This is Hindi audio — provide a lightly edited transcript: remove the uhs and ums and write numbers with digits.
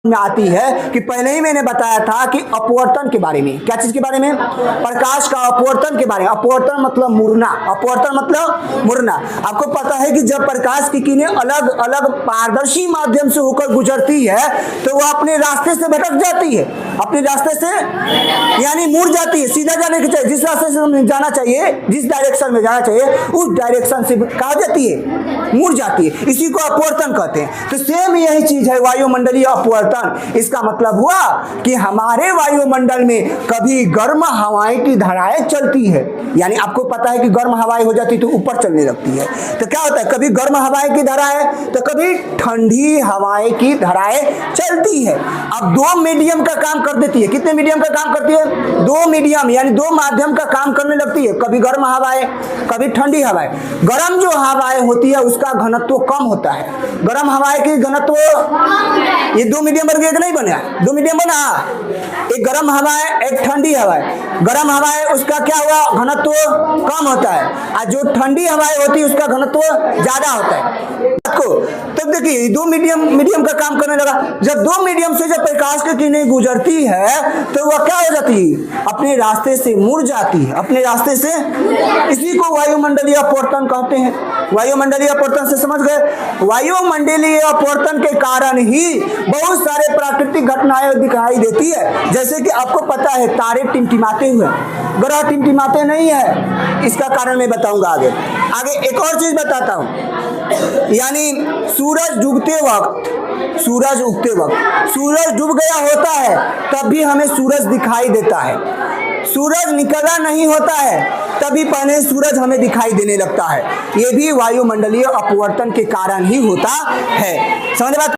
में आती है कि पहले ही मैंने बताया था कि अपवर्तन के बारे में। क्या चीज के बारे में? प्रकाश का अपवर्तन के बारे में। अपवर्तन मतलब मुड़ना, अपवर्तन मतलब मुड़ना। आपको पता है कि जब प्रकाश की किरणें अलग अलग पारदर्शी माध्यम से होकर गुजरती है तो वह अपने रास्ते से भटक जाती है, अपने रास्ते से यानी मुड़ जाती है। सीधा जाने के चाहिए, जिस रास्ते से हमें जाना चाहिए, जिस डायरेक्शन में जाना चाहिए उस डायरेक्शन से कहा जाती है मुड़ जाती है। इसी को अपवर्तन कहते हैं। तो सेम यही चीज है वायुमंडलीय अपवर्तन। इसका मतलब हुआ कि हमारे वायुमंडल में कभी गर्म हवाएं की धाराएं चलती है, यानी आपको पता है कि गर्म हवाएं हो जाती तो ऊपर चलने लगती है। तो क्या होता है, कभी गर्म हवाएं की धाराएं तो कभी ठंडी हवाएं की धाराएं चलती है। अब दो मीडियम का काम कर देती है। कितने मीडियम का काम करती है? दो मीडियम यानी दो माध्यम का काम करने लगती है। कभी गर्म हवाएं कभी ठंडी हवाएं। गर्म जो हवाएं होती है उसका घनत्व कम होता है। गर्म हवाएं की घनत्व, ये दो मीडियम बन गया कि नहीं बना? दो मीडियम बना, एक गर्म हवा है एक ठंडी हवा है। गर्म हवा है उसका क्या हुआ, घनत्व कम होता है, और जो ठंडी हवाएं होती है उसका घनत्व ज्यादा होता है। तब देखिए दो मीडियम का काम करने लगा। जब दो मीडियम से जब प्रकाश की किरणें गुजरती है तो वह क्या हो जाती है, अपने रास्ते से मुड़ जाती है, अपने रास्ते से। इसी को वायुमंडलीय अपवर्तन कहते हैं। वायुमंडलीय अपवर्तन से समझ गए? वायुमंडलीय अपवर्तन के कारण ही बहुत सारे प्राकृतिक घटनाएं दिखाई देती है। जैसे कि आपको पता है तारे टिमटिमाते हुए, ग्रह टिमटिमाते नहीं है, इसका कारण मैं बताऊंगा आगे। एक और चीज बताता हूं, यानी सूरज डूबते वक्त, सूरज उगते वक्त, सूरज डूब गया होता है तब भी हमें सूरज दिखाई देता है। सूरज निकला नहीं होता है तभी पहले सूरज हमें दिखाई देने लगता है। यह भी वायुमंडलीय अपवर्तन के कारण ही होता है। समझ बात?